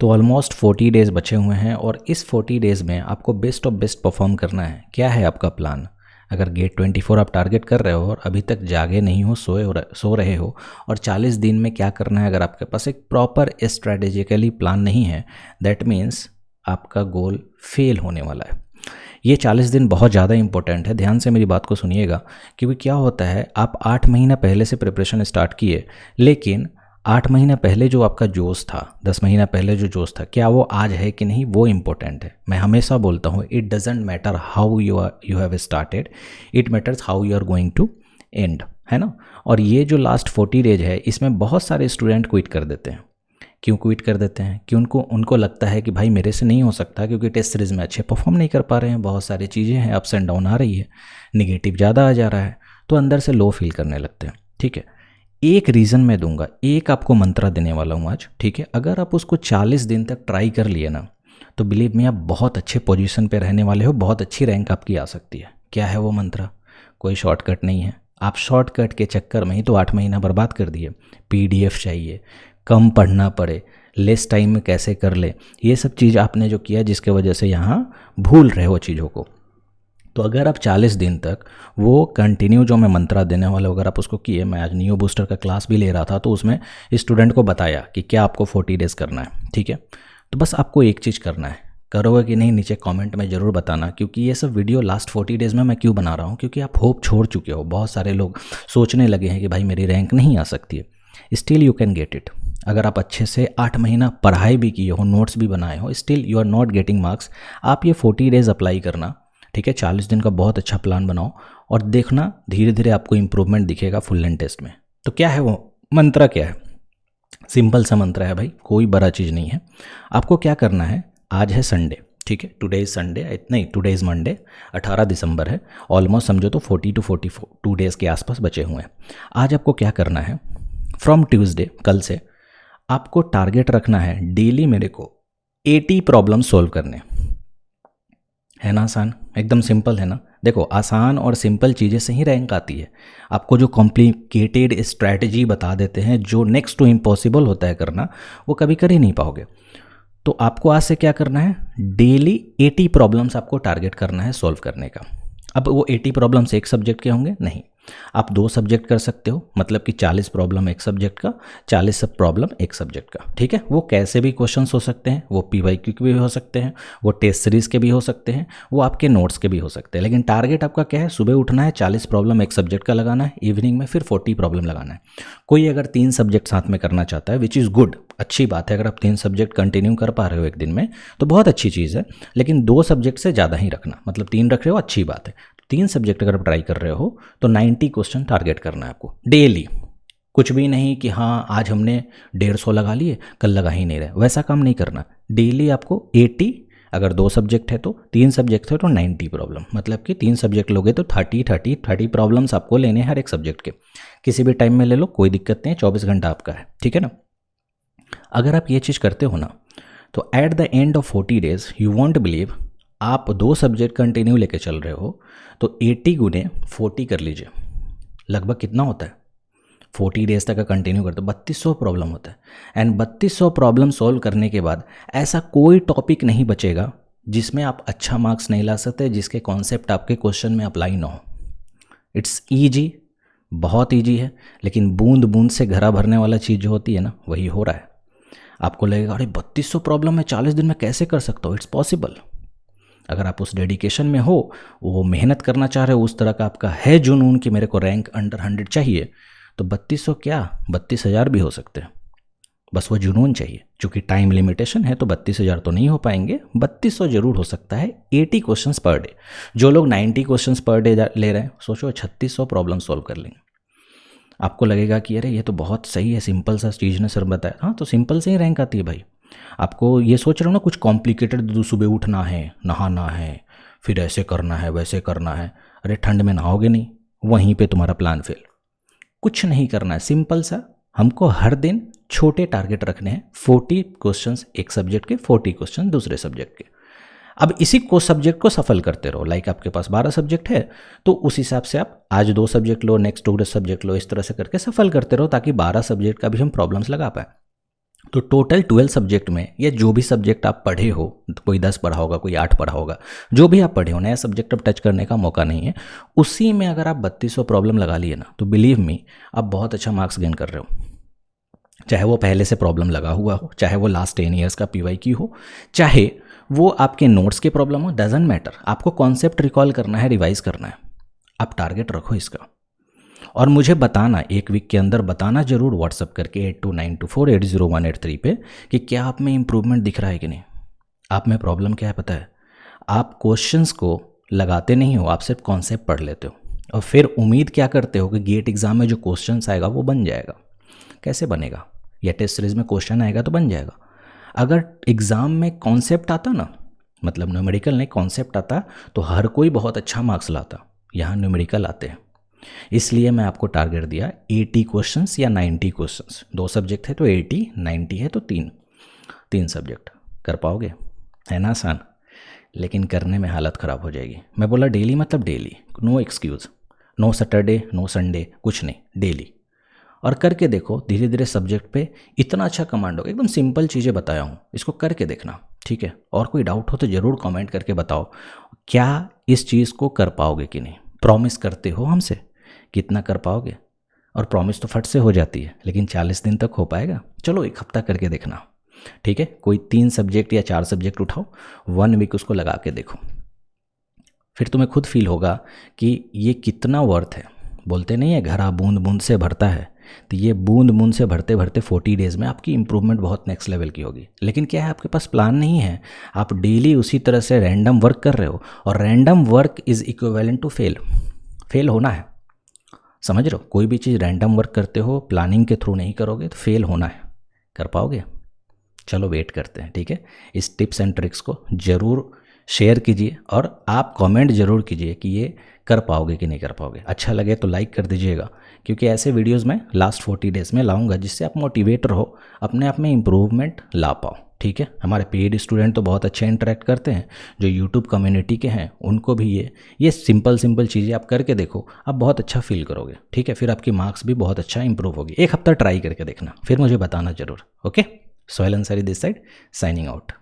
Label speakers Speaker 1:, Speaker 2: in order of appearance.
Speaker 1: तो almost 40 days बचे हुए हैं और इस 40 डेज़ में आपको बेस्ट ऑफ बेस्ट परफॉर्म करना है। क्या है आपका प्लान? अगर गेट 24 आप टारगेट कर रहे हो और अभी तक जागे नहीं हो, सो रहे हो, और 40 दिन में क्या करना है, अगर आपके पास एक प्रॉपर स्ट्रैटेजिकली प्लान नहीं है, दैट मीन्स आपका गोल फेल होने वाला है। ये 40 दिन बहुत ज़्यादा इंपॉर्टेंट है, ध्यान से मेरी बात को सुनिएगा। क्योंकि क्या होता है, आप 8 महीना पहले से प्रिपरेशन स्टार्ट किए, लेकिन 8 महीना पहले जो आपका जोश था, 10 महीना पहले जो जोश था, क्या वो आज है कि नहीं, वो इम्पोर्टेंट है। मैं हमेशा बोलता हूँ, it doesn't matter how you have started, it matters how you are going to end, है ना। और ये जो लास्ट 40 डेज है, इसमें बहुत सारे स्टूडेंट क्विट कर देते हैं। क्यों क्विट कर देते हैं? कि उनको लगता है कि भाई मेरे से नहीं हो सकता, क्योंकि टेस्ट सीरीज़ में अच्छे परफॉर्म नहीं कर पा रहे हैं, बहुत सारी चीज़ें हैं, अप्स एंड डाउन आ रही है, निगेटिव ज़्यादा आ जा रहा है, तो अंदर से लो फील करने लगते हैं। ठीक है, एक रीज़न मैं दूंगा, एक आपको मंत्रा देने वाला हूँ आज। ठीक है, अगर आप उसको 40 दिन तक ट्राई कर लिए ना, तो बिलीव मी, आप बहुत अच्छे पोजीशन पे रहने वाले हो, बहुत अच्छी रैंक आपकी आ सकती है। क्या है वो मंत्रा? कोई शॉर्टकट नहीं है। आप शॉर्टकट के चक्कर में ही तो 8 महीना बर्बाद कर दिए। PDF चाहिए, कम पढ़ना पड़े, लेस टाइम में कैसे कर ले, ये सब चीज़ आपने जो किया, जिसके वजह से यहाँ भूल रहे हो चीज़ों को। तो अगर आप 40 दिन तक वो कंटिन्यू जो मैं मंत्रा देने वाला हूँ, अगर आप उसको किए, मैं आज नियो बूस्टर का क्लास भी ले रहा था, तो उसमें स्टूडेंट को बताया कि क्या आपको 40 डेज़ करना है। ठीक है, तो बस आपको एक चीज़ करना है, करोगे कि नहीं नीचे कमेंट में ज़रूर बताना। क्योंकि ये सब वीडियो लास्ट 40 डेज़ में मैं क्यों बना रहा हूँ, क्योंकि आप होप छोड़ चुके हो। बहुत सारे लोग सोचने लगे हैं कि भाई मेरी रैंक नहीं आ सकती है। Still you can get it. अगर आप अच्छे से 8 महीना पढ़ाई भी किए हो, नोट्स भी बनाए हो, still you are not getting marks, आप ये 40 डेज़ अप्लाई करना। ठीक है, 40 दिन का बहुत अच्छा प्लान बनाओ और देखना धीरे धीरे आपको इंप्रूवमेंट दिखेगा फुल लेंथ टेस्ट में। तो क्या है वो मंत्रा? क्या है? सिंपल सा मंत्रा है भाई, कोई बड़ा चीज़ नहीं है। आपको क्या करना है, आज है संडे, ठीक है, टुडे इज़ संडे, नहीं टुडे इज़ मंडे, 18 दिसंबर है। ऑलमोस्ट समझो तो 40 to 42 डेज़ के आसपास बचे हुए हैं। आज आपको क्या करना है, फ्रॉम ट्यूसडे, कल से आपको टारगेट रखना है डेली मेरे को 80 प्रॉब्लम सॉल्व करने। है ना आसान? एकदम सिंपल है ना। देखो, आसान और सिंपल चीज़ें से ही रैंक आती है। आपको जो कॉम्प्लिकेटेड स्ट्रैटेजी बता देते हैं, जो नेक्स्ट टू इम्पॉसिबल होता है करना, वो कभी कर ही नहीं पाओगे। तो आपको आज से क्या करना है, डेली 80 प्रॉब्लम्स आपको टारगेट करना है सॉल्व करने का। अब वो 80 प्रॉब्लम्स एक सब्जेक्ट के होंगे नहीं, आप 2 सब्जेक्ट कर सकते हो, मतलब कि 40 प्रॉब्लम एक सब्जेक्ट का, 40 सब प्रॉब्लम एक सब्जेक्ट का। ठीक है, वो कैसे भी क्वेश्चंस हो सकते हैं, वो PYQ के भी हो सकते हैं, वो टेस्ट सीरीज के भी हो सकते हैं, वो आपके नोट्स के भी हो सकते हैं। लेकिन टारगेट आपका क्या है, सुबह उठना है, 40 प्रॉब्लम एक सब्जेक्ट का लगाना है, इवनिंग में फिर 40 प्रॉब्लम लगाना है। कोई अगर 3 सब्जेक्ट साथ में करना चाहता है, विच इज़ गुड, अच्छी बात है। अगर आप 3 सब्जेक्ट कंटिन्यू कर पा रहे हो एक दिन में तो बहुत अच्छी चीज़ है, लेकिन 2 सब्जेक्ट से ज़्यादा ही रखना, मतलब 3 रख रहे हो अच्छी बात है। 3 सब्जेक्ट अगर आप ट्राई कर रहे हो तो 90 क्वेश्चन टारगेट करना है आपको डेली। कुछ भी नहीं कि हाँ आज हमने 150 लगा लिए, कल लगा ही नहीं रहे, वैसा काम नहीं करना। डेली आपको 80, अगर 2 सब्जेक्ट है तो 3 सब्जेक्ट है तो 90 प्रॉब्लम, मतलब कि 3 सब्जेक्ट लोगे तो 30 प्रॉब्लम्स आपको लेने हैं हर एक सब्जेक्ट के। किसी भी टाइम में ले लो, कोई दिक्कत नहीं है, 24 घंटा आपका है। ठीक है ना। अगर आप ये चीज़ करते हो ना, तो at the end of 40 days you won't believe, आप 2 सब्जेक्ट कंटिन्यू लेके चल रहे हो तो 80 गुने 40 कर लीजिए, लगभग कितना होता है, 40 डेज तक का कंटिन्यू करते हो 3200 प्रॉब्लम होता है। एंड 3200 प्रॉब्लम सॉल्व करने के बाद ऐसा कोई टॉपिक नहीं बचेगा जिसमें आप अच्छा मार्क्स नहीं ला सकते, जिसके कॉन्सेप्ट आपके क्वेश्चन में अप्लाई ना हो। इट्स ईजी, बहुत ईजी है, लेकिन बूंद बूंद से घड़ा भरने वाला चीज़ जो होती है ना, वही हो रहा है। आपको लगेगा अरे 3200 प्रॉब्लम है 40 दिन में कैसे कर सकता हो, इट्स पॉसिबल। अगर आप उस डेडिकेशन में हो, वो मेहनत करना चाह रहे हो, उस तरह का आपका है जुनून कि मेरे को रैंक अंडर 100 चाहिए, तो 3200 क्या 32,000 भी हो सकते हैं। बस वो जुनून चाहिए। चूँकि टाइम लिमिटेशन है तो 32,000 तो नहीं हो पाएंगे, 3200 जरूर हो सकता है। 80 क्वेश्चंस पर डे, जो लोग 90 क्वेश्चंस पर डे ले रहे हैं, सोचो 3600 प्रॉब्लम सॉल्व कर लेंगे। आपको लगेगा कि अरे ये तो बहुत सही है, सिंपल सा चीज़ ने सर बताया। हाँ, तो सिंपल से ही रैंक आती है भाई। आपको ये सोच रहे हो ना कुछ कॉम्प्लिकेटेड, सुबह उठना है, नहाना है, फिर ऐसे करना है, वैसे करना है, अरे ठंड में नहाओगे नहीं, वहीं पे तुम्हारा प्लान फेल। कुछ नहीं करना है, सिंपल सा हमको हर दिन छोटे टारगेट रखने हैं। 40 क्वेश्चंस एक सब्जेक्ट के, 40 क्वेश्चन दूसरे सब्जेक्ट के। अब इसी को सब्जेक्ट को सफल करते रहो। लाइक आपके पास 12 सब्जेक्ट है तो उस हिसाब से आप आज 2 सब्जेक्ट लो, नेक्स्ट 2 सब्जेक्ट लो, इस तरह से करके सफल करते रहो, ताकि 12 सब्जेक्ट का भी हम प्रॉब्लम्स लगा पाए। तो टोटल 12 सब्जेक्ट में या जो भी सब्जेक्ट आप पढ़े हो, कोई 10 पढ़ा होगा, कोई 8 पढ़ा होगा, जो भी आप पढ़े हो, नया सब्जेक्ट अब टच करने का मौका नहीं है, उसी में अगर आप 3200 प्रॉब्लम लगा लिए ना, तो बिलीव मी आप बहुत अच्छा मार्क्स गेन कर रहे हो। चाहे वो पहले से प्रॉब्लम लगा हुआ हो, चाहे वो लास्ट 10 ईयर्स का पीवाई की हो, चाहे वो आपके नोट्स की प्रॉब्लम हो, डजेंट मैटर। आपको कॉन्सेप्ट रिकॉल करना है, रिवाइज करना है। आप टारगेट रखो इसका, और मुझे बताना, एक वीक के अंदर बताना जरूर व्हाट्सअप करके 8292480183 पे कि क्या आप में इंप्रूवमेंट दिख रहा है कि नहीं। आप में प्रॉब्लम क्या है पता है? आप क्वेश्चंस को लगाते नहीं हो, आप सिर्फ कॉन्सेप्ट पढ़ लेते हो और फिर उम्मीद क्या करते हो कि गेट एग्जाम में जो क्वेश्चंस आएगा वो बन जाएगा। कैसे बनेगा? या टेस्ट सीरीज में क्वेश्चन आएगा तो बन जाएगा। अगर एग्ज़ाम में कॉन्सेप्ट आता ना, मतलब न्यूमेरिकल नहीं कॉन्सेप्ट आता, तो हर कोई बहुत अच्छा मार्क्स लाता। यहाँ न्यूमेरिकल आते हैं, इसलिए मैं आपको टारगेट दिया 80 क्वेश्चंस या 90 क्वेश्चंस। 2 सब्जेक्ट है तो 80, 90 है तो 3 सब्जेक्ट। कर पाओगे? है ना आसान? लेकिन करने में हालत ख़राब हो जाएगी। मैं बोला डेली मतलब daily, no excuse, no Saturday no Sunday, कुछ नहीं, डेली। और करके देखो, धीरे धीरे सब्जेक्ट पे इतना अच्छा कमांड होगा। एकदम सिंपल चीज़ें बताया हूँ, इसको करके देखना, ठीक है? और कोई डाउट हो तो ज़रूर कमेंट करके बताओ, क्या इस चीज़ को कर पाओगे कि नहीं। प्रॉमिस करते हो हमसे, कितना कर पाओगे? और प्रॉमिस तो फट से हो जाती है, लेकिन 40 दिन तक हो पाएगा? चलो 1 हफ्ता करके देखना, ठीक है? कोई 3 सब्जेक्ट या 4 सब्जेक्ट उठाओ, 1 वीक उसको लगा के देखो, फिर तुम्हें खुद फील होगा कि ये कितना वर्थ है। बोलते नहीं है घड़ा बूंद बूंद से भरता है, तो ये बूंद बूंद से भरते भरते 40 डेज़ में आपकी इंप्रूवमेंट बहुत नेक्स्ट लेवल की होगी। लेकिन क्या है, आपके पास प्लान नहीं है, आप डेली उसी तरह से रैंडम वर्क कर रहे हो, और random work is equivalent to fail होना है। समझ रहे हो? कोई भी चीज़ रैंडम वर्क करते हो, प्लानिंग के थ्रू नहीं करोगे तो फेल होना है। कर पाओगे? चलो वेट करते हैं, ठीक है? इस टिप्स एंड ट्रिक्स को ज़रूर शेयर कीजिए और आप कमेंट ज़रूर कीजिए कि ये कर पाओगे कि नहीं कर पाओगे। अच्छा लगे तो लाइक कर दीजिएगा, क्योंकि ऐसे वीडियोस मैं लास्ट 40 डेज़ में लाऊंगा जिससे आप मोटिवेट रहो, अपने आप में इम्प्रूवमेंट ला पाओ, ठीक है? हमारे पेड स्टूडेंट तो बहुत अच्छे इंटरेक्ट करते हैं, जो यूट्यूब कम्युनिटी के हैं उनको भी ये सिंपल चीज़ें आप करके देखो, आप बहुत अच्छा फील करोगे, ठीक है? फिर आपकी मार्क्स भी बहुत अच्छा इंप्रूव होगी। 1 हफ्ता ट्राई करके देखना, फिर मुझे बताना ज़रूर। Okay, Sohail Ansari this side, signing out.